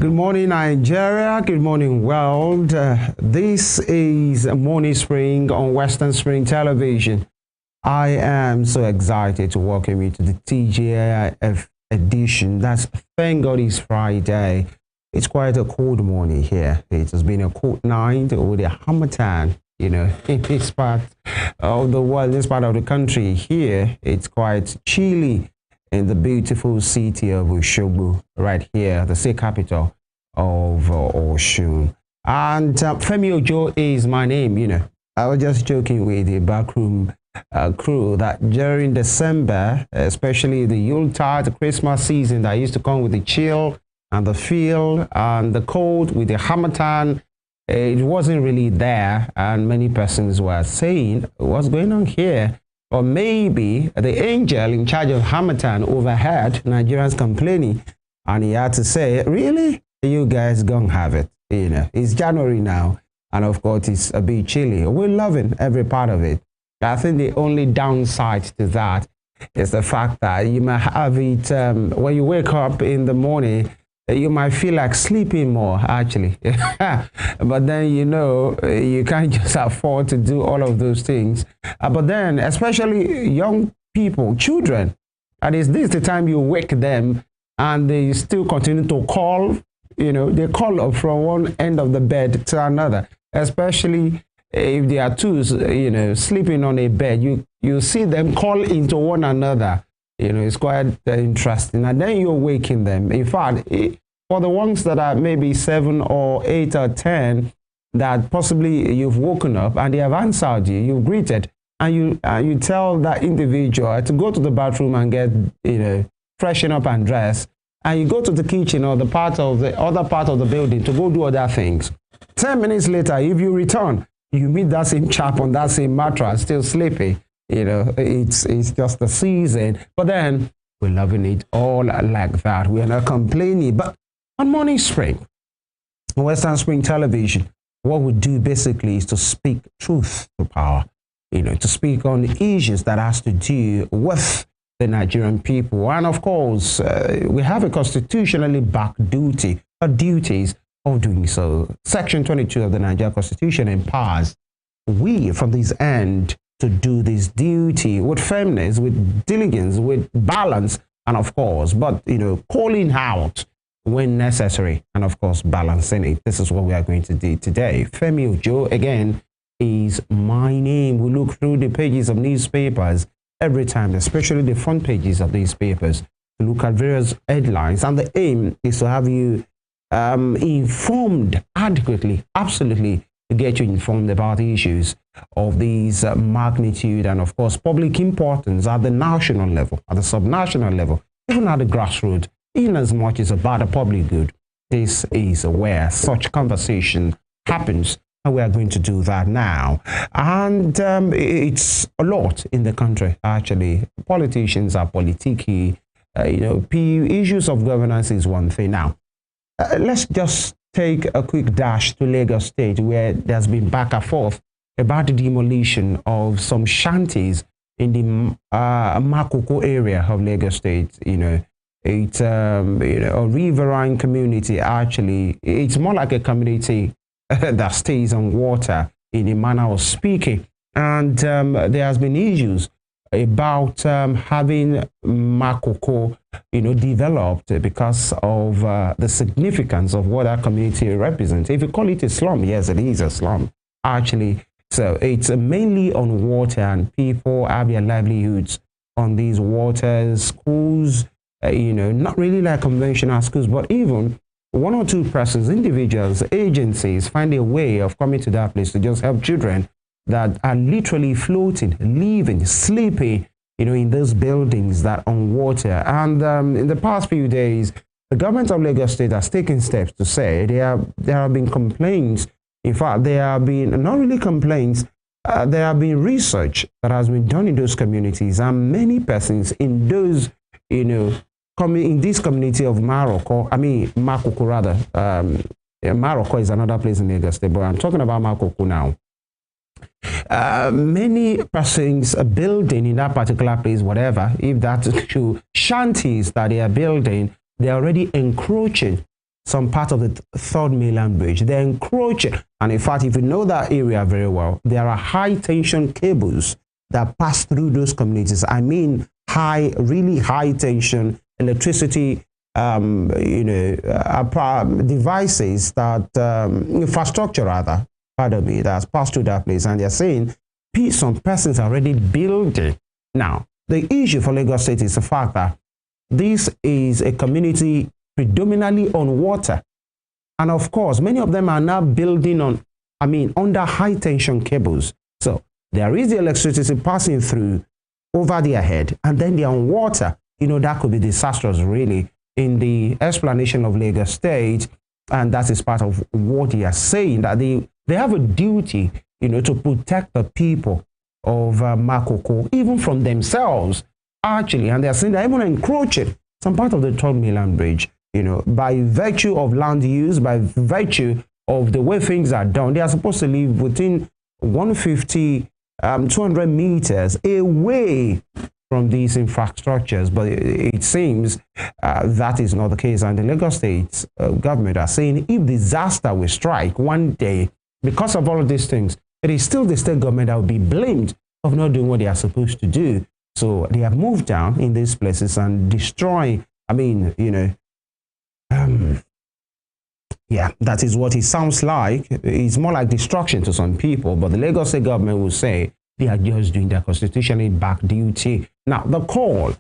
Good morning, Nigeria. Good morning, world. This is Morning Spring on Western Spring Television. I am so excited to welcome you to the TGIF edition. Thank God it's Friday. It's quite a cold morning here. It has been a cold night with a harmattan, in this part of the world, this part of the country. Here, it's quite chilly in the beautiful city of Osogbo, right here, the state capital of Osun. And Femi Ojo is my name, I was just joking with the backroom crew that during December, especially the Yuletide, the Christmas season that used to come with the chill and the feel and the cold with the harmattan, it wasn't really there. And many persons were saying, what's going on here? Or maybe the angel in charge of harmattan overheard Nigerians complaining, and he had to say, really? You guys gonna have it. It's January now, and of course it's a bit chilly. We're loving every part of it. I think the only downside to that is the fact that you might have it when you wake up in the morning, you might feel like sleeping more, actually. But then, you can't just afford to do all of those things. But then, especially young people, children, and is this the time you wake them and they still continue to call? They call up from one end of the bed to another, especially if they are two, sleeping on a bed. You see them call into one another. It's quite interesting. And then you're waking them. In fact, for the ones that are maybe 7 or 8 or 10, that possibly you've woken up and they have answered you, you've greeted, and you tell that individual to go to the bathroom and get, freshen up and dress, and you go to the kitchen or the other part of the building to go do other things. 10 minutes later, if you return, you meet that same chap on that same mattress, still sleeping. It's just the season. But then we're loving it all like that. We are not complaining. But on Morning Spring, on Western Spring Television, what we do basically is to speak truth to power. To speak on issues that has to do with the Nigerian people. And of course, we have a constitutionally backed duty or duties of doing so. Section 22 of the Nigerian Constitution empowers we from this end to do this duty with firmness, with diligence, with balance, and of course, but calling out when necessary, and of course balancing it. This is what we are going to do today. Femi Ojo again is my name. We look through the pages of newspapers every time, especially the front pages of these papers, to look at various headlines, and the aim is to have you informed adequately, absolutely, to get you informed about the issues of these magnitude and of course public importance at the national level, at the subnational level, even at the grassroots, in as much as about the public good. This is where such conversation happens, and we are going to do that now. And it's a lot in the country, actually. Politicians are politicky. Issues of governance is one thing. Now, let's just take a quick dash to Lagos State, where there's been back and forth about the demolition of some shanties in the Makoko area of Lagos State. It's a riverine community. Actually, it's more like a community that stays on water, in a manner of speaking. And there has been issues about having Makoko, developed because of the significance of what that community represents. If you call it a slum, yes, it is a slum, actually. So it's mainly on water, and people have their livelihoods on these waters. Schools, not really like conventional schools, but even one or two persons, individuals, agencies find a way of coming to that place to just help children that are literally floating, living, sleeping, in those buildings that are on water. And in the past few days, the government of Lagos State has taken steps to say there have been complaints. In fact, there have been not really complaints. There have been research that has been done in those communities, and many persons in those, coming in this community of Makoko rather. Maroko is another place in Lagos State, but I'm talking about Makoko now. Many persons are building in that particular place, whatever, if that's true, shanties that they are building, they're already encroaching some part of the third mainland bridge. They're encroaching. And in fact, if you know that area very well, there are high tension cables that pass through those communities. I mean, really high tension electricity, devices that, infrastructure rather, pardon me, that's passed through that place. And they're saying some persons are already building. Now, the issue for Lagos State is the fact that this is a community predominantly on water. And of course, many of them are now building under high tension cables. So there is the electricity passing through over their head, and then they're on water. That could be disastrous, really, in the explanation of Lagos State. And that is part of what they are saying, that they have a duty, to protect the people of Makoko, even from themselves, actually. And they're saying they're even encroaching some part of the third mainland bridge, by virtue of land use, by virtue of the way things are done. They are supposed to live within 150, 200 meters away from these infrastructures, but it seems that is not the case. And the Lagos State government are saying if disaster will strike one day because of all of these things, it is still the state government that will be blamed of not doing what they are supposed to do. So they have moved down in these places and destroy. That is what it sounds like. It's more like destruction to some people, but the Lagos State government will say they are just doing their constitutionally backed duty. Now, the call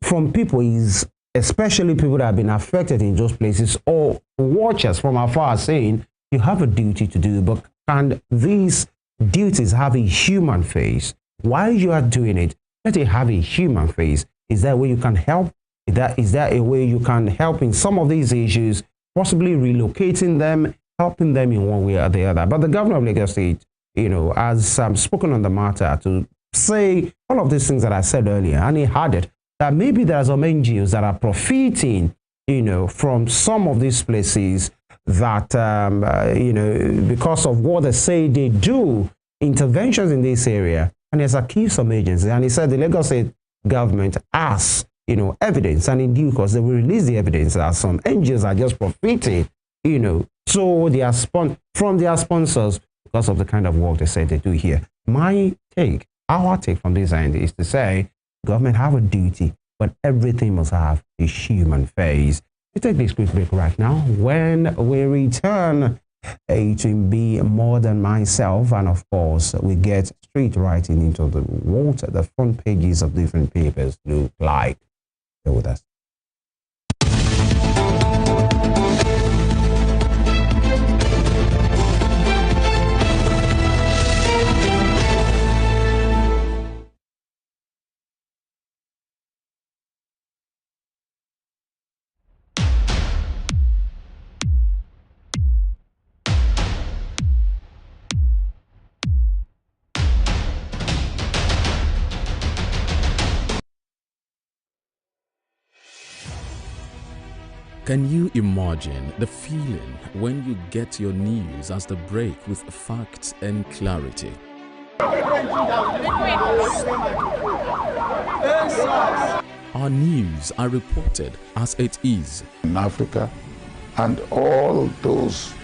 from people is, especially people that have been affected in those places, or watchers from afar, saying you have a duty to do, but can these duties have a human face? While you are doing it, let it have a human face. Is there a way you can help? Is there a way you can help in some of these issues, possibly relocating them, helping them in one way or the other? But the governor of Lagos State, has spoken on the matter to say all of these things that I said earlier, and he added that maybe there are some NGOs that are profiting, from some of these places that, because of what they say they do, interventions in this area, and he's accused some agencies. And he said the Lagos State government has, evidence, and in due course they will release the evidence that some NGOs are just profiting, so they are from their sponsors because of the kind of work they say they do here. Our take from this end is to say government have a duty, but everything must have a human face. We take this quick break right now. When we return, it will be More Than Myself, and of course we get straight writing into what the front pages of different papers look like. Stay with us. Can you imagine the feeling when you get your news as they break with facts and clarity? Our news are reported as it is. In Africa, and all those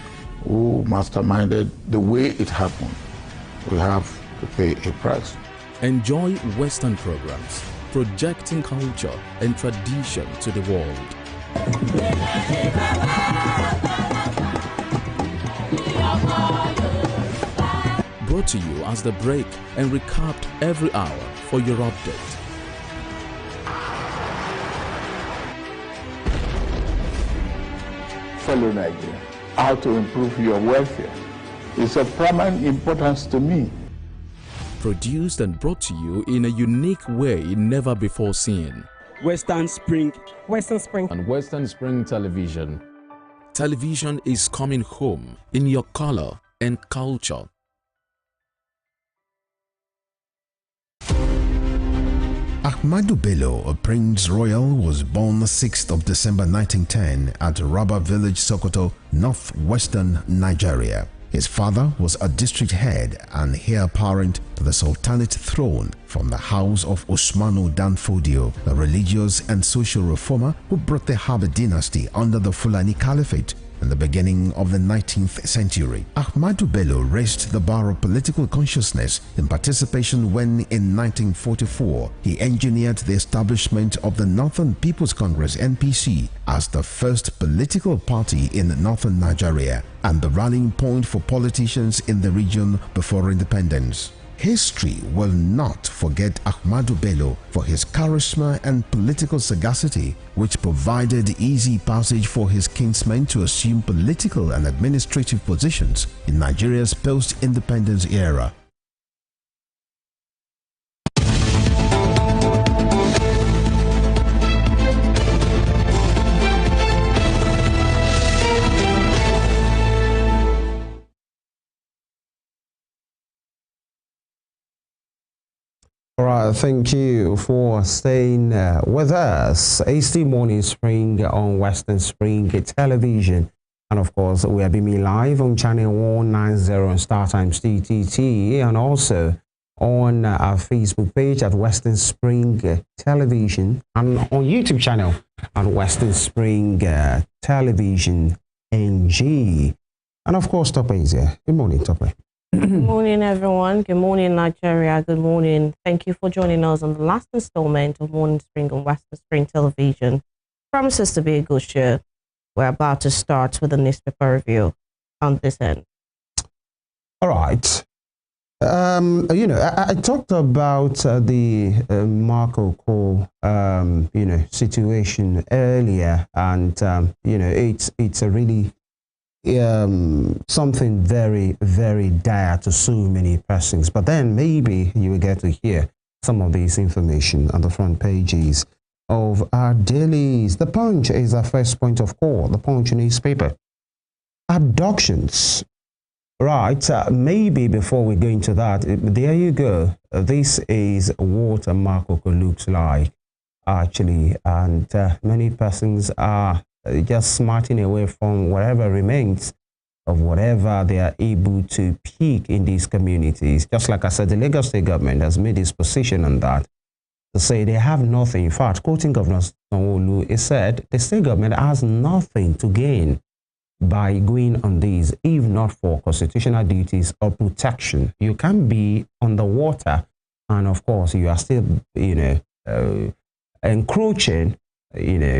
who masterminded the way it happened will have to pay a price. Enjoy Western programs, projecting culture and tradition to the world. Brought to you as the break and recapped every hour for your update. Fellow Nigeria, how to improve your welfare is of paramount importance to me. Produced and brought to you in a unique way never before seen. Western Spring and Western Spring Television. Television is coming home in your color and culture. Ahmadu Bello, a Prince Royal, was born 6th of December 1910 at Raba Village, Sokoto, northwestern Nigeria. His father was a district head and heir apparent to the Sultanate throne from the house of Usmanu Danfodio, a religious and social reformer who brought the Habib dynasty under the Fulani Caliphate in the beginning of the 19th century. Ahmadu Bello raised the bar of political consciousness in participation when, in 1944, he engineered the establishment of the Northern People's Congress (NPC) as the first political party in northern Nigeria and the rallying point for politicians in the region before independence. History will not forget Ahmadu Bello for his charisma and political sagacity, which provided easy passage for his kinsmen to assume political and administrative positions in Nigeria's post-independence era. All right, thank you for staying with us. AC Morning Spring on Western Spring Television. And of course, we are being live on channel 190 on StarTimes DTT and also on our Facebook page at Western Spring Television and on YouTube channel at Western Spring Television NG. And of course, Tope is here. Good morning, Tope. Good morning, everyone. Good morning, Nigeria. Good morning. Thank you for joining us on the last installment of Morning Spring on Western Spring Television. Promises to be a good show. We're about to start with the newspaper review on this end. All right. You know, I talked about the Marco Cole, situation earlier, and you know, it's a really something very, very dire to so many persons. But then maybe you will get to hear some of this information on the front pages of our dailies. The Punch is our first point of call, the Punch newspaper. Abductions. Right, maybe before we go into that, there you go. This is what a Marco looks like, actually, and many persons are just smarting away from whatever remains of whatever they are able to pick in these communities. Just like I said, the Lagos State government has made its position on that to say they have nothing. In fact, quoting Governor Sanwo-Olu, he said the state government has nothing to gain by going on these, if not for constitutional duties or protection. You can be on the water, and of course, you are still, encroaching,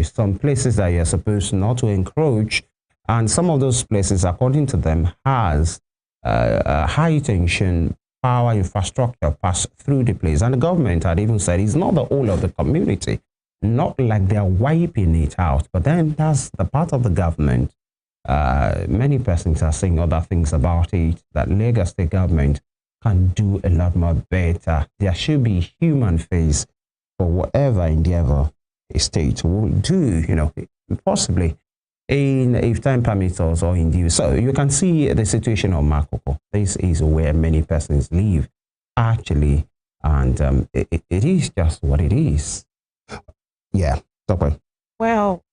some places that you're supposed not to encroach. And some of those places, according to them, has high tension power infrastructure pass through the place. And the government had even said it's not the whole of the community, not like they're wiping it out. But then that's the part of the government. Many persons are saying other things about it, that Lagos State government can do a lot more better. There should be human face for whatever endeavor a state will do, possibly if time permits us or in due. So you can see the situation of Makoko. This is where many persons live, actually, and it is just what it is. Yeah, stop. Well,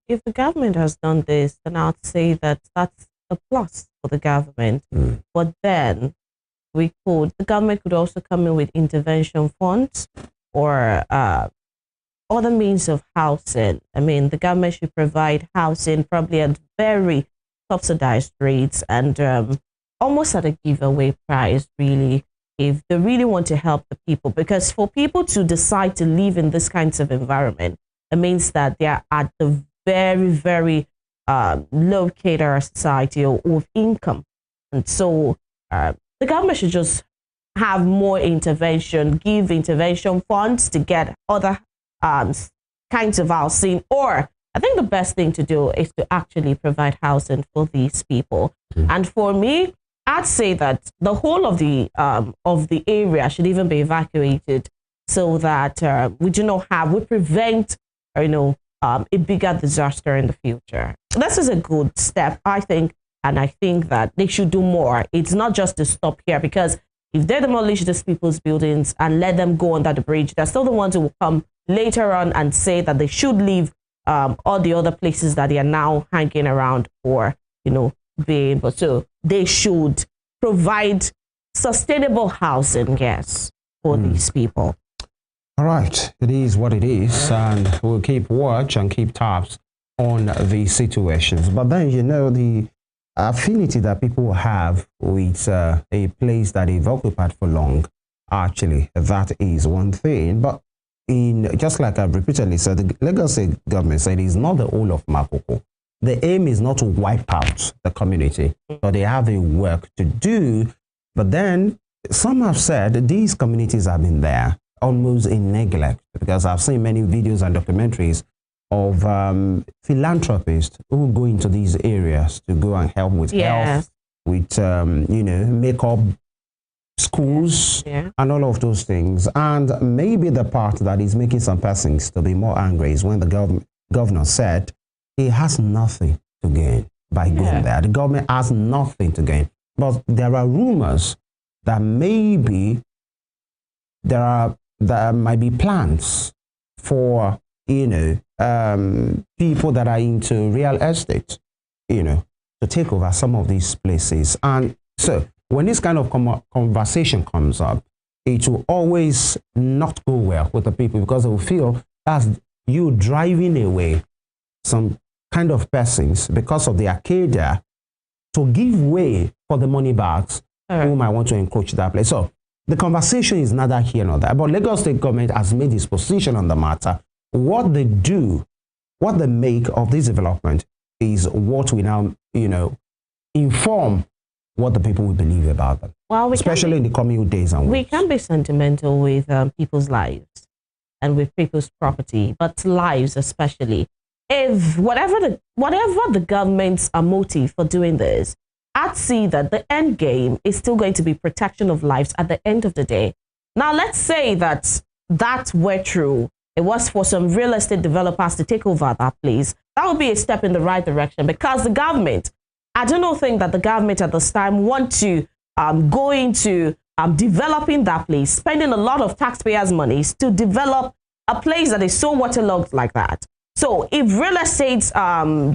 if the government has done this, then I'd say that that's a plus for the government. But then the government could also come in with intervention funds or other means of housing. I mean, the government should provide housing probably at very subsidized rates and almost at a giveaway price, really, if they really want to help the people. Because for people to decide to live in this kinds of environment, it means that they are at the very, very low caterer society or of income. And so the government should just have more intervention, give intervention funds to get other kinds of housing. Or I think the best thing to do is to actually provide housing for these people. And for me, I'd say that the whole of the area should even be evacuated so that we prevent a bigger disaster in the future. This is a good step, I think, and I think that they should do more. It's not just to stop here, because if they demolish these people's buildings and let them go under the bridge, they're still the ones who will come later on and say that they should leave all the other places that they are now hanging around for, being. But so they should provide sustainable housing, yes, for these people. All right, it is what it is, and we'll keep watch and keep tabs on these situations. But then, you know, the affinity that people have with a place that they've occupied for long, actually, that is one thing. But just like I've repeatedly said, the Lagos State government said it's not the whole of Makoko. The aim is not to wipe out the community, but they have a work to do. But then some have said these communities have been there almost in neglect, because I've seen many videos and documentaries of philanthropists who go into these areas to go and help with health, with, you know, makeup, schools, and all of those things. And maybe the part that is making some persons to be more angry is when the governor said he has nothing to gain by going there. The government has nothing to gain. But there are rumors that maybe there might be plans for, you know, people that are into real estate, you know, to take over some of these places. And so when this kind of conversation comes up, it will always not go well with the people, because they will feel that's you driving away some kind of persons because of the Arcadia to give way for the money bags who might want to encroach that place. So the conversation is neither here nor there. But Lagos State government has made its position on the matter. What they do, what they make of this development is what we now, you know, inform what the people will believe about them. Well, especially in the coming days and weeks. We can be sentimental with people's lives and with people's property, but lives especially. If whatever the government's motive for doing this, I'd see that the end game is still going to be protection of lives at the end of the day. Now, let's say that were true. It was for some real estate developers to take over that place. That would be a step in the right direction, because the government, I do not think that the government at this time want to go into developing that place, spending a lot of taxpayers' money to develop a place that is so waterlogged like that. So if real estate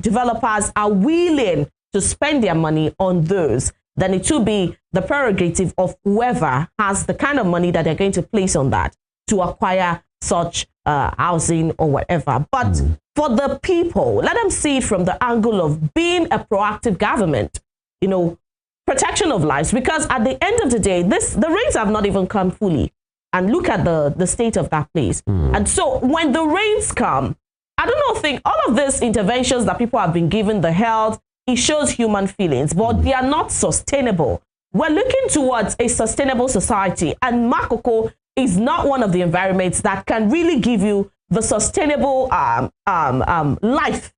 developers are willing to spend their money on those, then it will be the prerogative of whoever has the kind of money that they're going to place on that to acquire such housing or whatever. But for the people, let them see it from the angle of being a proactive government, you know, protection of lives, because at the end of the day, the rains have not even come fully. And look at the state of that place. And so when the rains come, I don't think all of these interventions that people have been given, the health, it shows human feelings, but they are not sustainable. We're looking towards a sustainable society, and Makoko is not one of the environments that can really give you the sustainable life,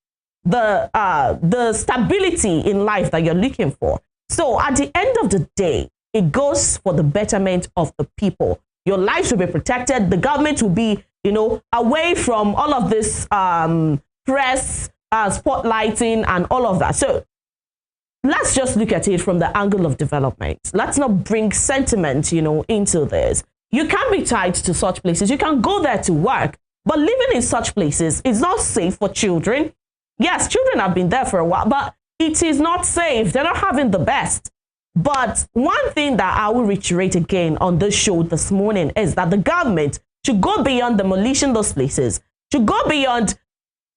the stability in life that you're looking for. So at the end of the day, it goes for the betterment of the people. Your lives will be protected. The government will be, you know, away from all of this press, spotlighting and all of that. So let's just look at it from the angle of development. Let's not bring sentiment, you know, into this. You can be tied to such places. You can go there to work, but living in such places is not safe for children. Yes, children have been there for a while, but it is not safe. They're not having the best. But one thing that I will reiterate again on this show this morning is that the government should go beyond demolishing those places, should go beyond,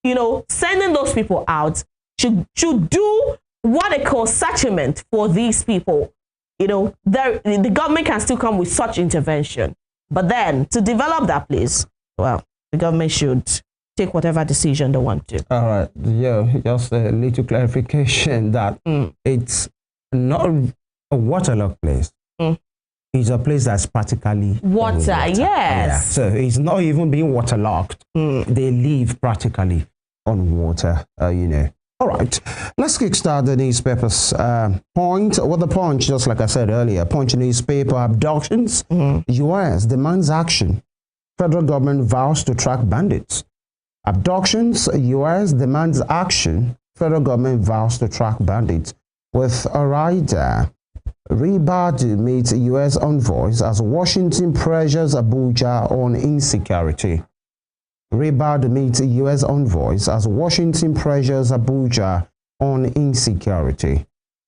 you know, sending those people out, should do what they call settlement for these people. You know, the government can still come with such intervention. But then to develop that place, well, the government should take whatever decision they want to. All right. Yeah, just a little clarification that it's not a waterlogged place. It's a place that's practically water. Yes. Yeah. So it's not even being waterlogged. They live practically on water, you know. All right, let's kickstart the newspapers. Point, what the Punch, just like I said earlier, Punch newspaper, abductions, U.S. demands action. Federal government vows to track bandits. Abductions, U.S. demands action. Federal government vows to track bandits. With a rider, Ribadu meets U.S. envoys as Washington pressures Abuja on insecurity. Ribadu meets U.S. envoys as Washington pressures Abuja on insecurity.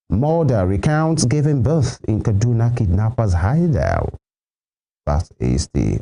Murder recounts giving birth in Kaduna kidnappers' hideout. That is the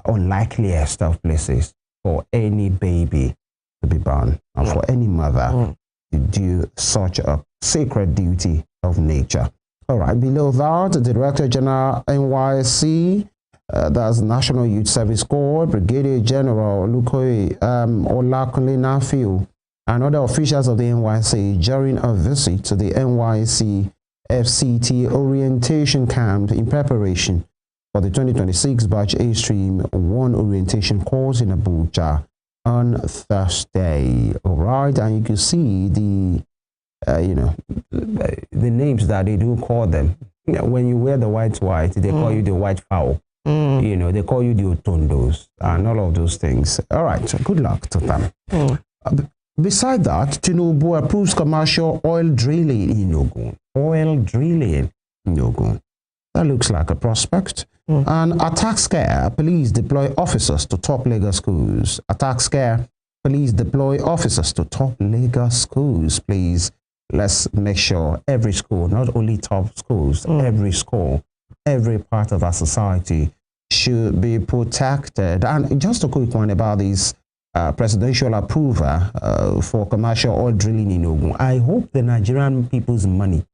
unlikeliest of places for any baby to be burned, and for any mother to do such a sacred duty of nature. All right, below that, the Director General NYSC, that's National Youth Service Corps, Brigadier General Lukoy Olakunle Nafiu, and other officials of the NYSC during a visit to the NYSC FCT orientation camp in preparation for the 2026 Batch A Stream 1 orientation course in Abuja on Thursday. All right, and you can see the the names that they do call them. When you wear the white, they call you the white fowl. They call you the Otondos and all of those things. All right, good luck to them. Beside that, Tinubu approves commercial oil drilling in Ogun. Oil drilling in Ogun. That looks like a prospect. And attack scare, police deploy officers to top Lagos schools. Attack scare, police deploy officers to top Lagos schools. Please, let's make sure every school, not only top schools, every school, every part of our society should be protected. And just a quick one about this presidential approval for commercial oil drilling in Ogun. I hope the Nigerian people's money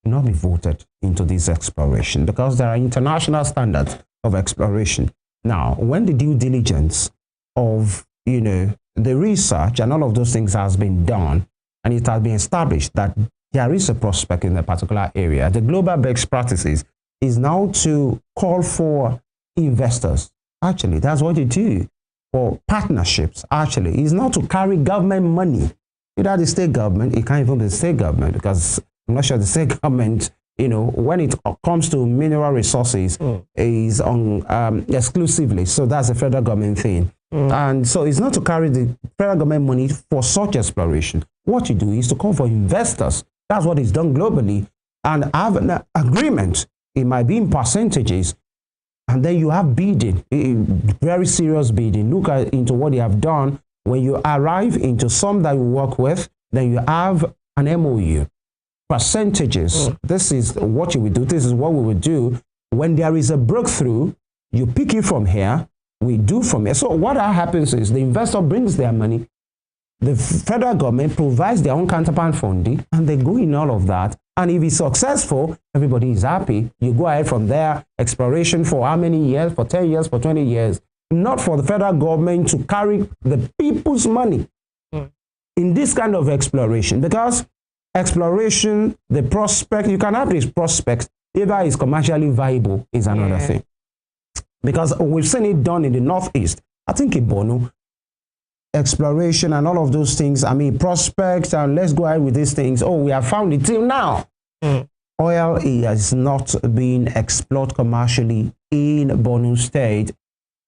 will not be voted into this exploration, because there are international standards of exploration. Now, when the due diligence of, the research and all of those things has been done, and it has been established that there is a prospect in a particular area, the global best practices is now to call for investors. Actually, that's what you do for partnerships. Actually, is not to carry government money. Either the state government, it can't even be the state government, because I'm not sure the state government, when it comes to mineral resources, is on exclusively. So that's a federal government thing. And so it's not to carry the federal government money for such exploration. What you do is to call for investors. That's what is done globally, and have an agreement. It might be in percentages, and then you have bidding, very serious bidding. Look into what you have done. When you arrive into some that you work with, then you have an MOU. Percentages. This is what you will do. This is what we will do. When there is a breakthrough, you pick it from here, we do from here. So what happens is the investor brings their money, the federal government provides their own counterpart funding, and they go in all of that. And if it's successful, everybody is happy. You go ahead from there, exploration for how many years? For 10 years, for 20 years. Not for the federal government to carry the people's money in this kind of exploration. Because exploration, the prospect, you can have this prospect, either is commercially viable is another thing. Because we've seen it done in the Northeast. I think in Bono, exploration and all of those things, prospects, and let's go ahead with these things. Oh, we have found it till now. Oil is not being explored commercially in Borno State,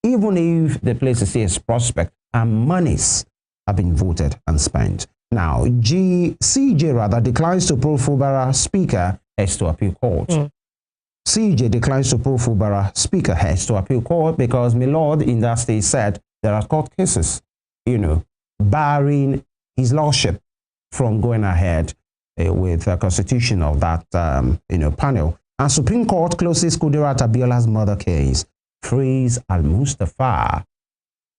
even if the place is a prospect and monies have been voted and spent. Now, CJ declines to pull Fubara Speaker heads to appeal court. CJ declines to pull Fubara Speaker heads to appeal court because my lord in that state said there are court cases, barring his lordship from going ahead with the constitution of that, panel. And Supreme Court closes Kudirat Abiola's murder case, frees Al-Mustafa.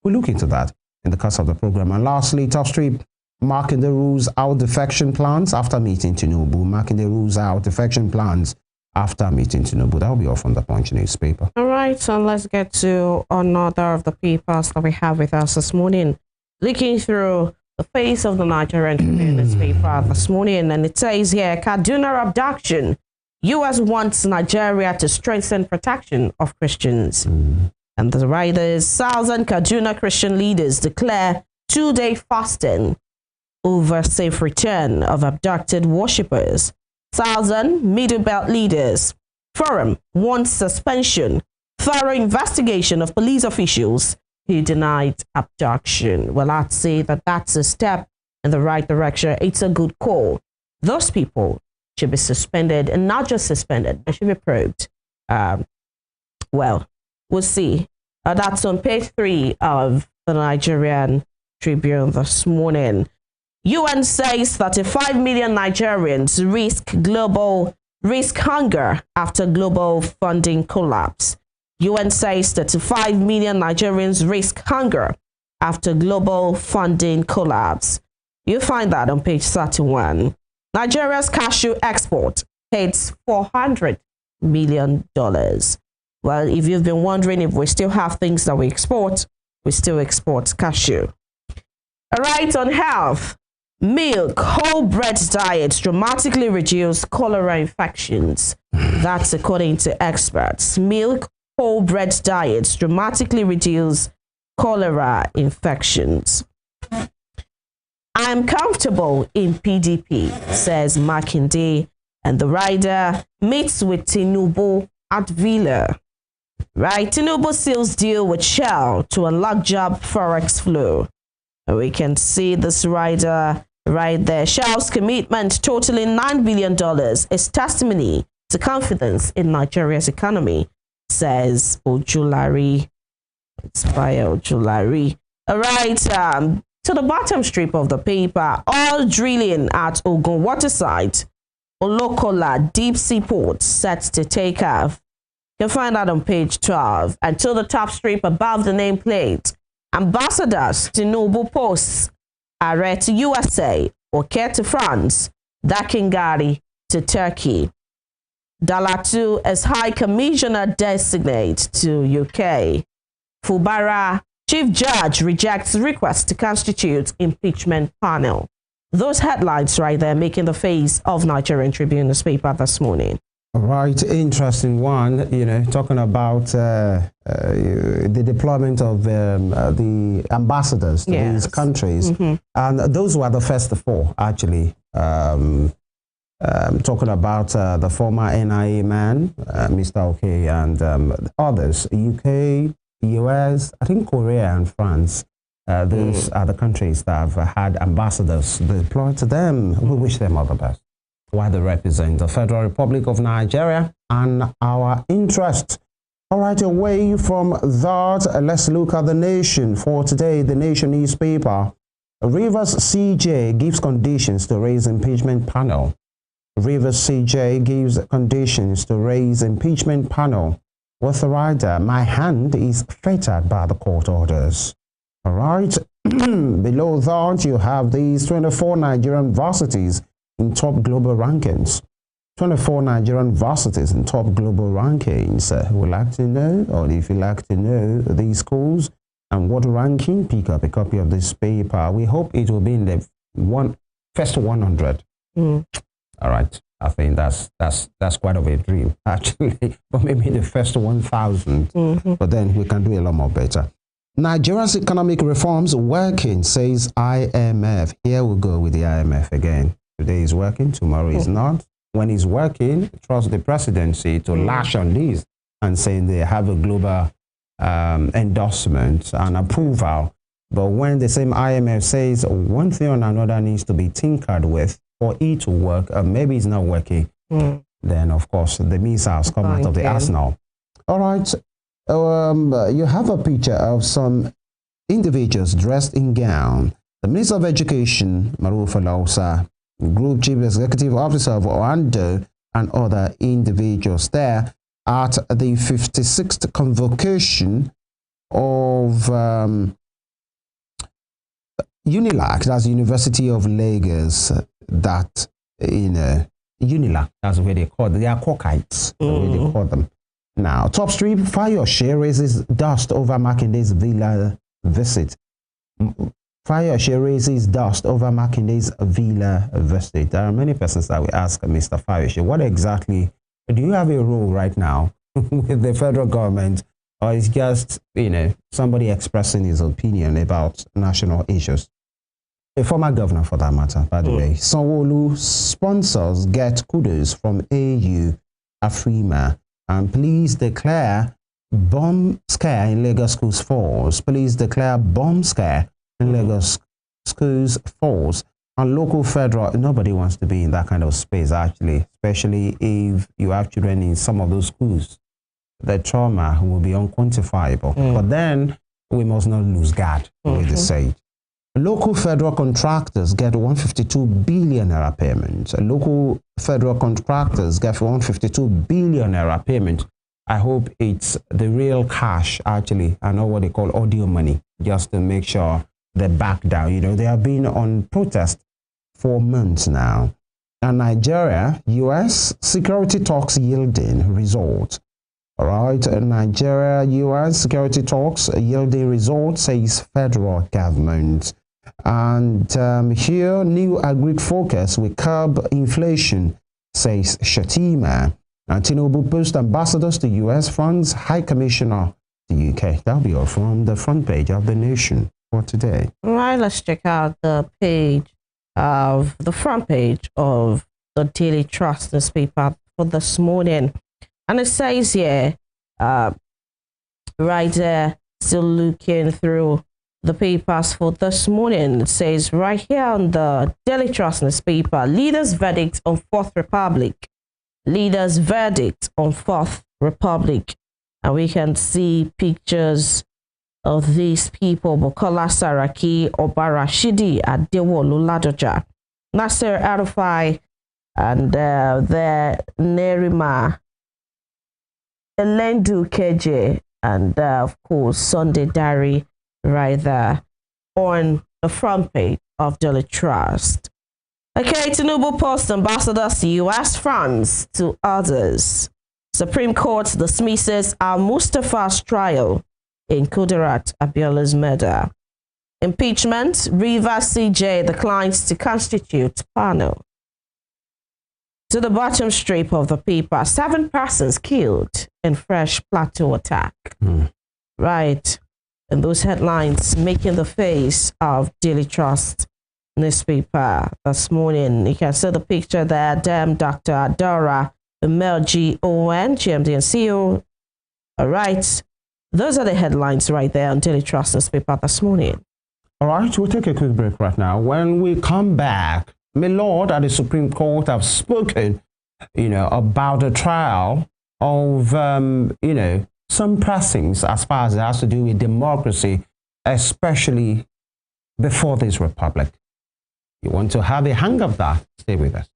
We'll look into that in the course of the program. And lastly, Top Street marking the rules out defection plans after meeting Tinubu. Marking the rules out defection plans after meeting Tinubu. That will be all from the Punch newspaper. All right, so let's get to another of the papers that we have with us this morning. Looking through the face of the Nigerian Tribune newspaper this morning, and it says here, Kaduna abduction. U.S. wants Nigeria to strengthen protection of Christians. And the writers, 1,000 Kaduna Christian leaders declare 2-day fasting over safe return of abducted worshippers. 1,000 Middle Belt leaders. Forum wants suspension, thorough investigation of police officials who denied abduction. Well, I'd say that that's a step in the right direction. It's a good call. Those people should be suspended, and not just suspended, they should be probed. Well, we'll see. That's on page 3 of the Nigerian Tribune this morning. UN says 35 million Nigerians risk hunger after global funding collapse. UN says 35 million Nigerians risk hunger after global funding collapse. You find that on page 31. Nigeria's cashew export hits $400 million. Well, if you've been wondering if we still have things that we still export cashew. All right, on health. Milk, whole bread diets dramatically reduce cholera infections. That's according to experts. Milk, whole bread diets dramatically reduce cholera infections. I'm comfortable in PDP, says Makinde, and the rider meets with Tinubu at Villa. Right, Tinubu seals deal with Shell to unlock job forex flow. And we can see this rider right there. Shell's commitment totaling $9 billion is testimony to confidence in Nigeria's economy, says Ojulari. It's by Ojulari. All right, to the bottom strip of the paper, all drilling at Ogun Waterside, Olokola deep sea port set to take off. You can find that on page 12. And to the top strip above the nameplate, ambassadors to Noble posts, Are to USA, Oke to France, Dakingari to Turkey. Dalatu as High Commissioner designate to UK. Fubara, Chief Judge rejects request to constitute impeachment panel. Those headlines right there making the face of Nigerian Tribune newspaper this morning. Right, interesting one, talking about the deployment of the ambassadors to these countries. And those were the first four, actually. Talking about the former NIA man, Mr. OK, and others, UK, US, I think Korea and France. Those are the countries that have had ambassadors deployed to them. We wish them all the best. While they represent the Federal Republic of Nigeria and our interest. All right, away from that, let's look at The Nation for today. The Nation newspaper. Rivers CJ gives conditions to raise impeachment panel. Rivers CJ gives conditions to raise impeachment panel. With the rider, my hand is fettered by the court orders. All right, below that, you have these 24 Nigerian varsities in top global rankings. 24 Nigerian varsities in top global rankings. Would like to know, or if you like to know these schools and what ranking, pick up a copy of this paper. We hope it will be in the first 100. All right, I think that's quite of a dream, actually, but maybe the first 1,000. But then we can do a lot more better. Nigeria's economic reforms working, says IMF. Here we go with the IMF again. Today is working, tomorrow is not. When he's working, trust the presidency to lash on this and saying they have a global endorsement and approval. But when the same IMF says one thing or another needs to be tinkered with for it to work, maybe it's not working, then of course the missiles come out of the arsenal. All right, you have a picture of some individuals dressed in gown. The Minister of Education, Maruf Alausa, Group Chief Executive Officer of OANDO, and other individuals there at the 56th convocation of UNILAG, that's University of Lagos, that, UNILAG, that's where they call them. They are cockeyes, the way they call them. Now, top strip, Fayose raises dust over Makinde's villa visit. Fayose raises dust over Makinde's villa visit. There are many persons that will ask Mr. Fayose, what exactly, do you have a role right now with the federal government, or is just, somebody expressing his opinion about national issues? A former governor, for that matter, by the way. Sanwo-Olu sponsors get kudos from AU Afrima, and please declare bomb scare in Lagos schools falls. Please declare bomb scare in Lagos schools falls. And local federal, nobody wants to be in that kind of space, actually, especially if you have children in some of those schools. The trauma will be unquantifiable. But then we must not lose guard, with the say. Local federal contractors get 152 billion naira payment. Local federal contractors get 152 billion naira payment. I hope it's the real cash, actually. I know what they call audio money. just to make sure they back down. You know, they have been on protest for months now. And Nigeria, U.S. security talks yielding results. All right, Nigeria, U.S. security talks yielding results, says federal government. And here, new agri focus will curb inflation, says Shatima. And Tinubu post ambassadors to U.S. France, High Commissioner to UK. That'll be all from the front page of The Nation for today. All right, let's check out the front page of the Daily Trust newspaper for this morning. And it says here, right there, still looking through the papers for this morning, it says right here on the Daily Trust newspaper, leaders' verdict on Fourth Republic. Leaders' verdict on Fourth Republic. And we can see pictures of these people: Bukola Saraki, Obarashidi, Adewolu Ladoja, Nasser Arufai, and the Nerima, Elendu Keje, and of course Sunday Diary right there on the front page of Daily Trust. Okay, Tinubu posts ambassadors to U.S., France to others. Supreme Court dismisses Al-Mustafa's trial in Kudirat Abiola's murder. Impeachment, Rivers CJ declines to constitute panel. To the bottom strip of the paper, 7 persons killed in fresh plateau attack. Right. And those headlines making the face of Daily Trust newspaper this morning. You can see the picture there. Dr. Adora Melji Owen, GMD and CEO. All right. Those are the headlines right there on Daily Trust newspaper this morning. All right, we'll take a quick break right now. When we come back, my Lord at the Supreme Court have spoken, about the trial of, some pressings as far as it has to do with democracy, especially before this republic. You want to have a hang of that? Stay with us.